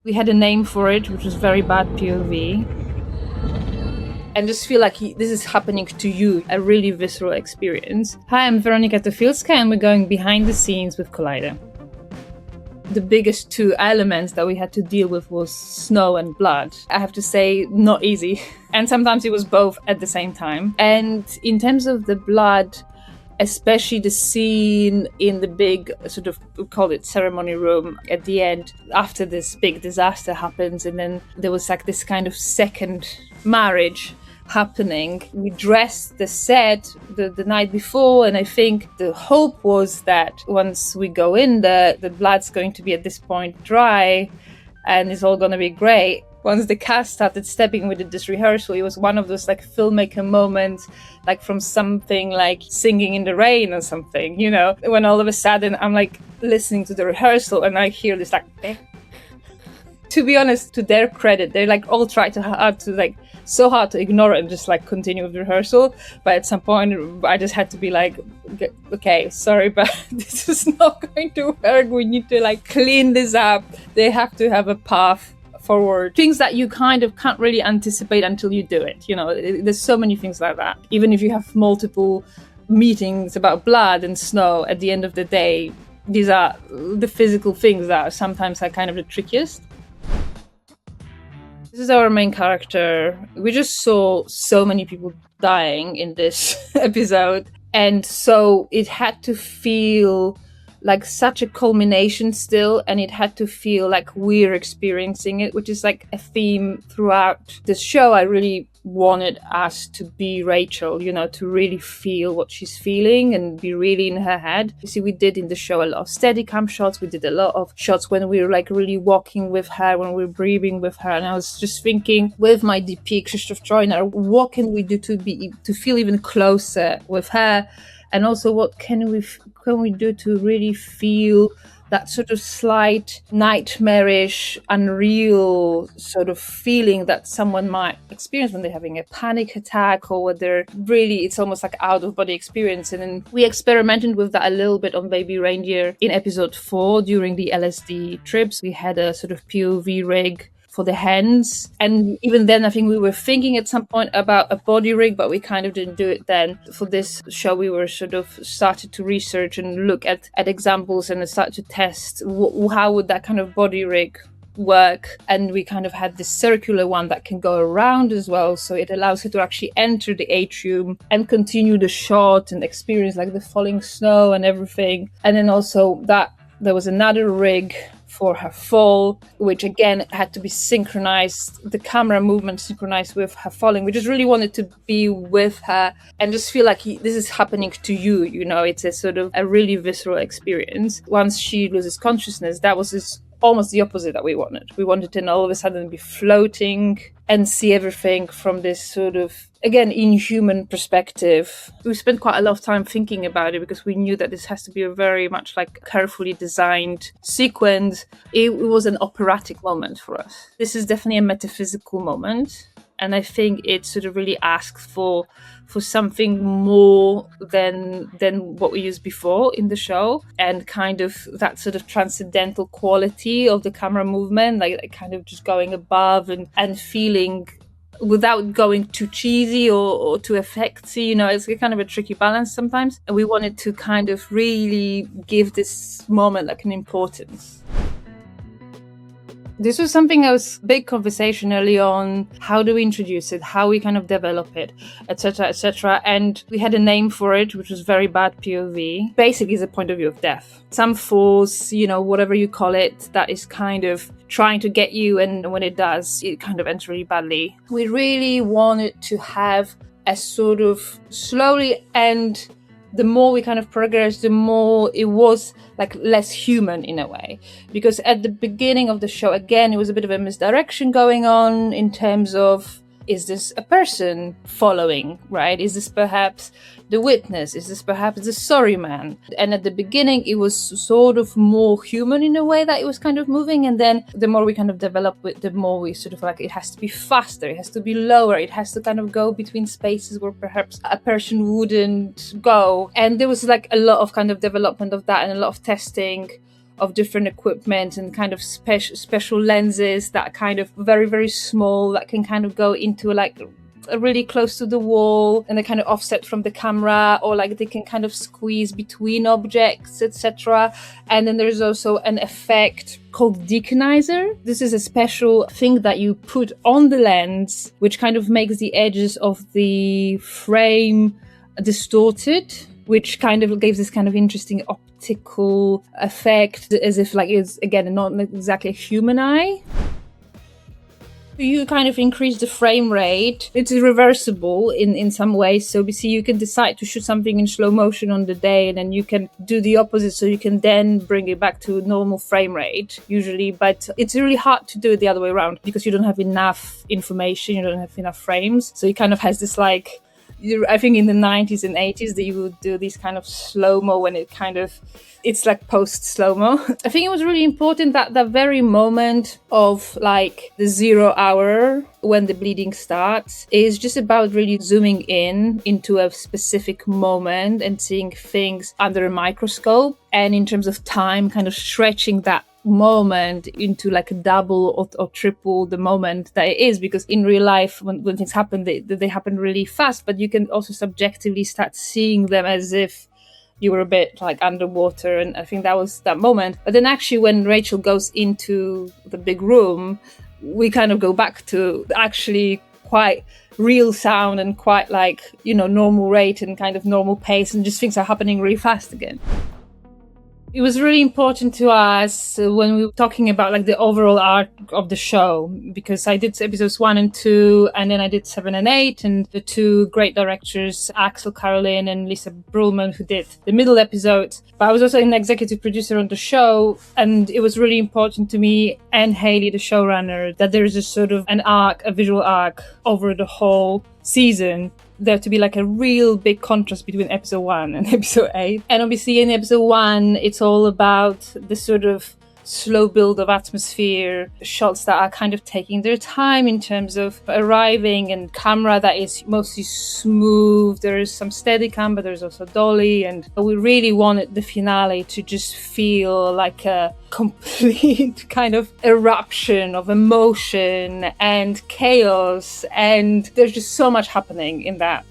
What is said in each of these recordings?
We had a name for it, which was very bad POV. And just feel like this is happening to you, a really visceral experience. Hi, I'm Weronika Tofilska, and we're going behind the scenes with Collider. The biggest two elements that we had to deal with was snow and blood. I have to say, not easy. And sometimes it was both at the same time. And in terms of the blood, especially the scene in the big sort of, we call it ceremony room at the end, after this big disaster happens, and then there was like this kind of second marriage happening. We dressed the set the night before, and I think the hope was that once we go in there, the blood's going to be at this point dry and it's all going to be great. Once the cast started stepping with this rehearsal, it was one of those like filmmaker moments, like from something like Singing in the Rain or something, you know, when all of a sudden I'm like listening to the rehearsal and I hear this like, eh. To be honest, to their credit, they like all tried so hard to ignore it and just like continue with the rehearsal. But at some point, I just had to be like, okay, sorry, but this is not going to work. We need to like clean this up. They have to have a path forward. Things that you kind of can't really anticipate until you do it. You know, there's so many things like that. Even if you have multiple meetings about blood and snow, at the end of the day, these are the physical things that are sometimes are kind of the trickiest. This is our main character. We just saw so many people dying in this episode. And so it had to feel like such a culmination still, and it had to feel like we're experiencing it, which is like a theme throughout the show. I really wanted us to be Rachel, you know, to really feel what she's feeling and be really in her head. You see, we did in the show a lot of Steadicam shots. We did a lot of shots when we were like really walking with her, when we were breathing with her. And I was just thinking with my DP, Krzysztof Trojner, what can we do to feel even closer with her? And also, what can we do to really feel that sort of slight nightmarish, unreal sort of feeling that someone might experience when they're having a panic attack, or whether really it's almost like out of body experience. And then we experimented with that a little bit on Baby Reindeer in episode 4 during the LSD trips. We had a sort of POV rig for the hands, and even then I think we were thinking at some point about a body rig, but we kind of didn't do it then. For this show we were sort of started to research and look at examples and start to test how would that kind of body rig work. And we kind of had this circular one that can go around as well, so it allows you to actually enter the atrium and continue the shot and experience like the falling snow and everything. And then also that there was another rig for her fall, which again had to be synchronized, the camera movement synchronized with her falling. We just really wanted to be with her and just feel like this is happening to you, you know, it's a sort of a really visceral experience. Once she loses consciousness, that was almost the opposite that we wanted. We wanted to all of a sudden be floating and see everything from this sort of, again, inhuman perspective. We spent quite a lot of time thinking about it because we knew that this has to be a very much like carefully designed sequence. It was an operatic moment for us. This is definitely a metaphysical moment. And I think it sort of really asks for something more than what we used before in the show, and kind of that sort of transcendental quality of the camera movement, like kind of just going above and feeling without going too cheesy or too effecty, you know, it's kind of a tricky balance sometimes. And we wanted to kind of really give this moment like an importance. This was something that was big conversation early on. How do we introduce it? How we kind of develop it, etc., etc. And we had a name for it, which was very bad POV. Basically, it's a point of view of death. Some force, you know, whatever you call it, that is kind of trying to get you, and when it does, it kind of ends really badly. We really wanted to have a sort of slowly end. The more we kind of progressed, the more it was like less human in a way. Because at the beginning of the show, again, it was a bit of a misdirection going on in terms of, is this a person following, right? Is this perhaps the witness? Is this perhaps the sorry man? And at the beginning, it was sort of more human in a way that it was kind of moving. And then the more we kind of develop it, the more we sort of like, it has to be faster, it has to be lower, it has to kind of go between spaces where perhaps a person wouldn't go. And there was like a lot of kind of development of that and a lot of testing of different equipment and kind of special lenses that are kind of very, very small, that can kind of go into like really close to the wall, and they kind of offset from the camera, or like they can kind of squeeze between objects, etc. And then there's also an effect called deconizer. This is a special thing that you put on the lens, which kind of makes the edges of the frame distorted, which kind of gives this kind of interesting optical effect, as if like it's, again, not exactly a human eye. You kind of increase the frame rate. It's reversible in some ways. So obviously you can decide to shoot something in slow motion on the day, and then you can do the opposite. So you can then bring it back to normal frame rate usually. But it's really hard to do it the other way around because you don't have enough information. You don't have enough frames. So it kind of has this like, I think in the 90s and 80s that you would do these kind of slow-mo when it's like post slow-mo. I think it was really important that the very moment of like the 0 hour when the bleeding starts is just about really zooming in into a specific moment and seeing things under a microscope, and in terms of time kind of stretching that moment into like a double or triple the moment that it is, because in real life when things happen, they happen really fast, but you can also subjectively start seeing them as if you were a bit like underwater. And I think that was that moment. But then actually when Rachel goes into the big room, we kind of go back to actually quite real sound and quite like, you know, normal rate and kind of normal pace, and just things are happening really fast again. It was really important to us when we were talking about like the overall arc of the show, because I did episodes 1 and 2, and then I did 7 and 8, and the two great directors, Axel Karolin and Lisa Brulman, who did the middle episodes. But I was also an executive producer on the show, and it was really important to me and Hayley, the showrunner, that there is a sort of an arc, a visual arc over the whole season. There to be like a real big contrast between episode 1 and episode 8. And obviously in episode 1, it's all about the sort of slow build of atmosphere, shots that are kind of taking their time in terms of arriving, and camera that is mostly smooth. There is some Steadicam, but there's also dolly, and we really wanted the finale to just feel like a complete kind of eruption of emotion and chaos, and there's just so much happening in that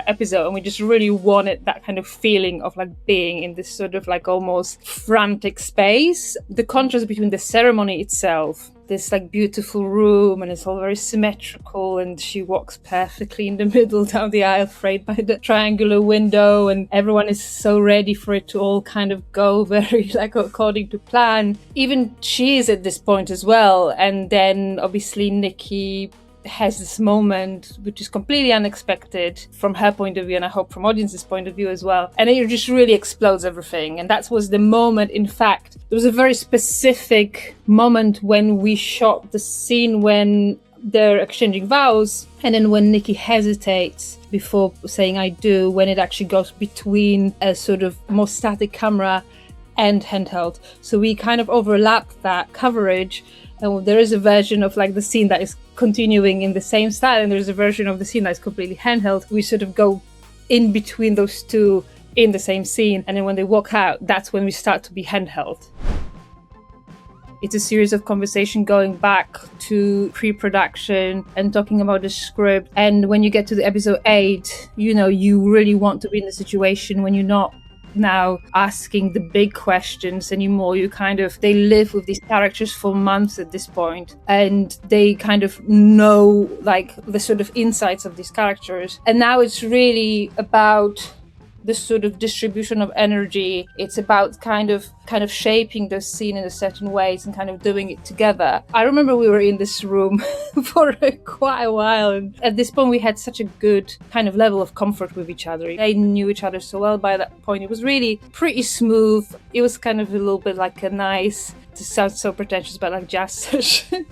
episode, and we just really wanted that kind of feeling of like being in this sort of like almost frantic space. The contrast between the ceremony itself, this like beautiful room, and it's all very symmetrical, and she walks perfectly in the middle down the aisle, framed by the triangular window, and everyone is so ready for it to all kind of go very like according to plan. Even she is at this point as well, and then obviously Nikki has this moment which is completely unexpected from her point of view, and I hope from audience's point of view as well, and it just really explodes everything. And that was the moment. In fact, there was a very specific moment when we shot the scene when they're exchanging vows, and then when Nikki hesitates before saying I do, when it actually goes between a sort of more static camera and handheld. So we kind of overlapped that coverage, and there is a version of like the scene that is continuing in the same style, and there's a version of the scene that is completely handheld. We sort of go in between those two in the same scene, and then when they walk out, that's when we start to be handheld. It's a series of conversation going back to pre-production and talking about the script. And when you get to the episode 8, you know, you really want to be in the situation when you're not now asking the big questions anymore. They live with these characters for months at this point, and they kind of know like the sort of insights of these characters. And now it's really about the sort of distribution of energy. It's about kind of shaping the scene in a certain ways and kind of doing it together. I remember we were in this room for quite a while, and at this point we had such a good kind of level of comfort with each other. They knew each other so well by that point. It was really pretty smooth. It was kind of a little bit like a nice, to sound so pretentious, but like jazz session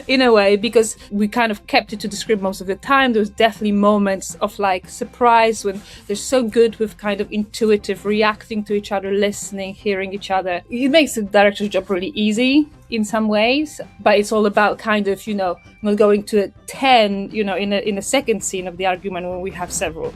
in a way, because we kind of kept it to the script most of the time. There was definitely moments of like surprise when they're so good with kind of intuitive reacting to each other, listening, hearing each other. It makes the director's job really easy in some ways, but it's all about kind of, you know, not going to a 10, you know, in a second scene of the argument when we have several.